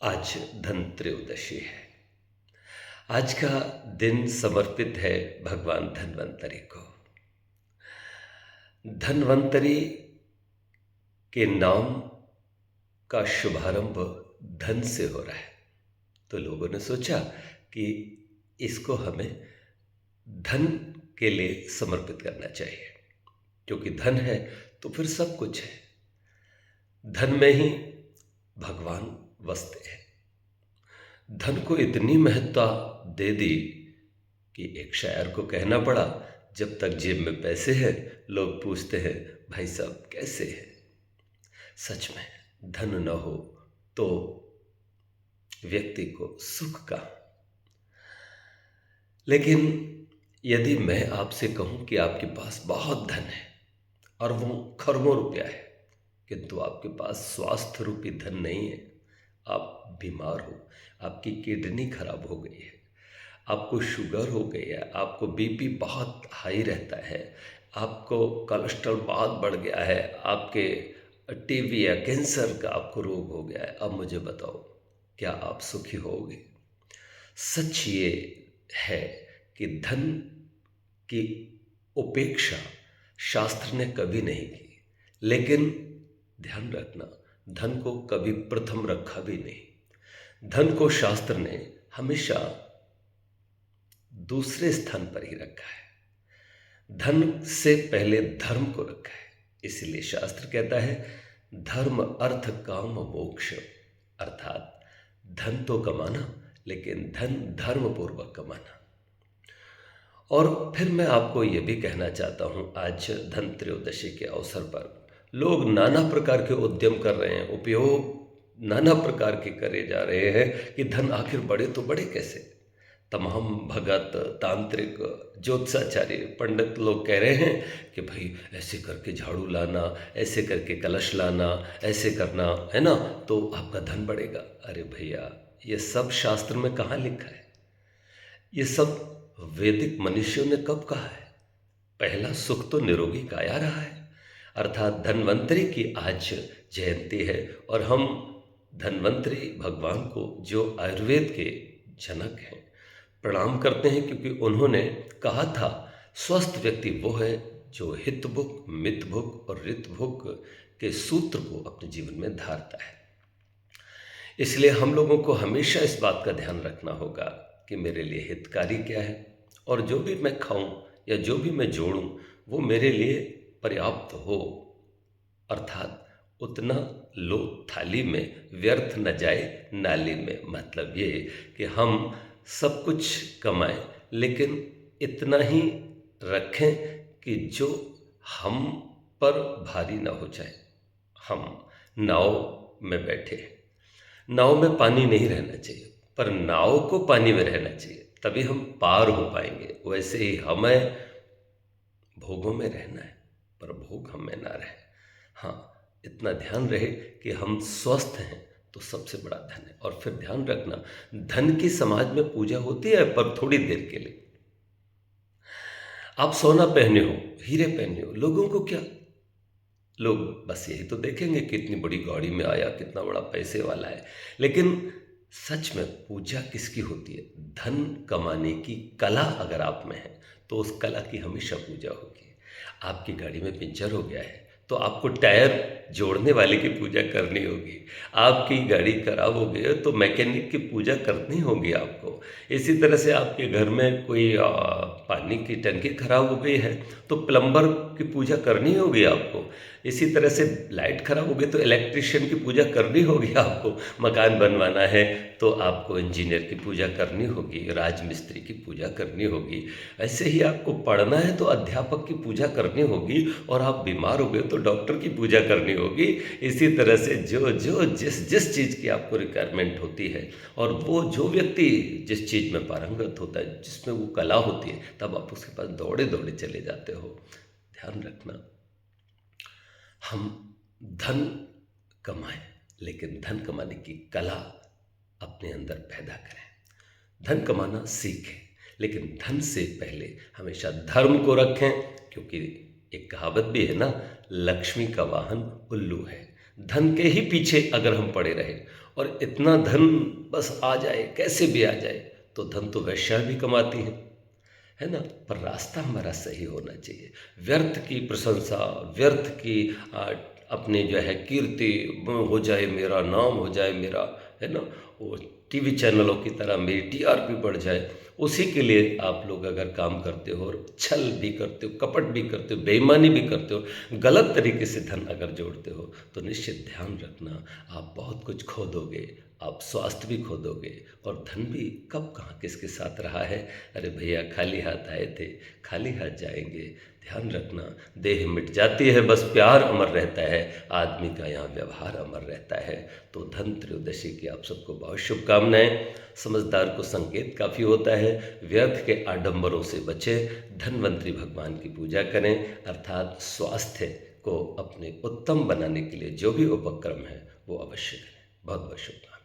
आज धन त्रयोदशी है। आज का दिन समर्पित है भगवान धन्वंतरि को। धन्वंतरि के नाम का शुभारंभ धन से हो रहा है, तो लोगों ने सोचा कि इसको हमें धन के लिए समर्पित करना चाहिए, क्योंकि धन है तो फिर सब कुछ है। धन में ही भगवान बसते हैं। धन को इतनी महत्ता दे दी कि एक शायर को कहना पड़ा, जब तक जेब में पैसे हैं लोग पूछते हैं भाई साहब कैसे हैं। सच में धन न हो तो व्यक्ति को सुख का। लेकिन यदि मैं आपसे कहूं कि आपके पास बहुत धन है और वो खरबों रुपया है, किंतु आपके पास स्वास्थ्य रूपी धन नहीं है, आप बीमार हो, आपकी किडनी खराब हो गई है, आपको शुगर हो गई है, आपको बीपी बहुत हाई रहता है, आपको कोलेस्ट्रॉल बहुत बढ़ गया है, आपके टीबी या कैंसर का आपको रोग हो गया है, अब मुझे बताओ क्या आप सुखी होगे? सच ये है कि धन की उपेक्षा शास्त्र ने कभी नहीं की, लेकिन ध्यान रखना धन को कभी प्रथम रखा भी नहीं। धन को शास्त्र ने हमेशा दूसरे स्थान पर ही रखा है। धन से पहले धर्म को रखा है। इसलिए शास्त्र कहता है धर्म अर्थ काम मोक्ष, अर्थात धन तो कमाना, लेकिन धन धर्म पूर्वक कमाना। और फिर मैं आपको ये भी कहना चाहता हूँ, आज धन त्रयोदशी के अवसर पर लोग नाना प्रकार के उद्यम कर रहे हैं, उपयोग नाना प्रकार के करे जा रहे हैं कि धन आखिर बढ़े तो बढ़े कैसे। तमाम भगत, तांत्रिक, ज्योतिषाचार्य, पंडित लोग कह रहे हैं कि भाई ऐसे करके झाड़ू लाना, ऐसे करके कलश लाना, ऐसे करना है ना, तो आपका धन बढ़ेगा। अरे भैया, ये सब शास्त्र में कहाँ लिखा है? ये सब वैदिक मनुष्यों ने कब कहा है? पहला सुख तो निरोगी काया रहा है। अर्थात धन्वंतरि की आज जयंती है और हम धन्वंतरि भगवान को, जो आयुर्वेद के जनक हैं, प्रणाम करते हैं, क्योंकि उन्होंने कहा था स्वस्थ व्यक्ति वो है जो हितभुक, मितभुक और ऋतभुक के सूत्र को अपने जीवन में धारता है। इसलिए हम लोगों को हमेशा इस बात का ध्यान रखना होगा कि मेरे लिए हितकारी क्या है, और जो भी मैं खाऊं या जो भी मैं जोड़ूं वो मेरे लिए पर्याप्त हो, अर्थात उतना लो थाली में, व्यर्थ न जाए नाली में। मतलब ये कि हम सब कुछ कमाएं, लेकिन इतना ही रखें कि जो हम पर भारी ना हो जाए। हम नाव में बैठे हैं, नाव में पानी नहीं रहना चाहिए, पर नाव को पानी में रहना चाहिए, तभी हम पार हो पाएंगे। वैसे ही हमें भोगों में रहना है, पर भोग हम में ना रहे। हाँ, इतना ध्यान रहे कि हम स्वस्थ हैं तो सबसे बड़ा धन है। और फिर ध्यान रखना, धन की समाज में पूजा होती है, पर थोड़ी देर के लिए। आप सोना पहने हो, हीरे पहने हो, लोगों को क्या, लोग बस यही तो देखेंगे कितनी बड़ी गाड़ी में आया, कितना बड़ा पैसे वाला है। लेकिन सच में पूजा किसकी होती है? धन कमाने की कला अगर आप में है तो उस कला की हमेशा पूजा होगी। आपकी गाड़ी में पंचर हो गया है तो आपको टायर जोड़ने वाले की पूजा करनी होगी। आपकी गाड़ी खराब हो गई है तो मैकेनिक की पूजा करनी होगी आपको। इसी तरह से आपके घर में कोई पानी की टंकी खराब हो गई है तो प्लम्बर की पूजा करनी होगी आपको। इसी तरह से लाइट खराब हो गई तो इलेक्ट्रिशियन की पूजा करनी होगी आपको। मकान बनवाना है तो आपको इंजीनियर की पूजा करनी होगी, राजमिस्त्री की पूजा करनी होगी। ऐसे ही आपको पढ़ना है तो अध्यापक की पूजा करनी होगी, और आप बीमार हो गए तो डॉक्टर की पूजा करनी होगी। इसी तरह से जो जो जिस जिस चीज़ की आपको रिक्वायरमेंट होती है, और वो जो व्यक्ति जिस चीज़ में पारंगत होता है, जिसमें वो कला होती है, तब आप उसके पास दौड़े दौड़े चले जाते हो। ध्यान रखना, हम धन कमाएं, लेकिन धन कमाने की कला अपने अंदर पैदा करें। धन कमाना सीखें, लेकिन धन से पहले हमेशा धर्म को रखें, क्योंकि एक कहावत भी है ना, लक्ष्मी का वाहन उल्लू है। धन के ही पीछे अगर हम पड़े रहे और इतना धन बस आ जाए, कैसे भी आ जाए, तो धन तो वैश्या भी कमाती है ना। पर रास्ता हमारा सही होना चाहिए। व्यर्थ की प्रशंसा, व्यर्थ की आ, अपने जो है कीर्ति हो जाए, मेरा नाम हो जाए, मेरा, है ना, वो टीवी चैनलों की तरह मेरी टीआरपी बढ़ जाए, उसी के लिए आप लोग अगर काम करते हो और छल भी करते हो, कपट भी करते हो, बेईमानी भी करते हो, गलत तरीके से धन अगर जोड़ते हो, तो निश्चित ध्यान रखना आप बहुत कुछ खो दोगे। आप स्वास्थ्य भी खो दोगे और धन भी कब कहाँ किसके साथ रहा है। अरे भैया, खाली हाथ आए थे, खाली हाथ जाएंगे। ध्यान रखना, देह मिट जाती है, बस प्यार अमर रहता है, आदमी का यहाँ व्यवहार अमर रहता है। तो धन त्रयोदशी की आप सबको बहुत शुभकामनाएं। समझदार को संकेत काफ़ी होता है, व्यर्थ के आडंबरों से बचें, धनवंतरी भगवान की पूजा करें, अर्थात स्वास्थ्य को अपने उत्तम बनाने के लिए जो भी उपक्रम है वो अवश्य करें। बहुत बहुत शुभकामनाएं।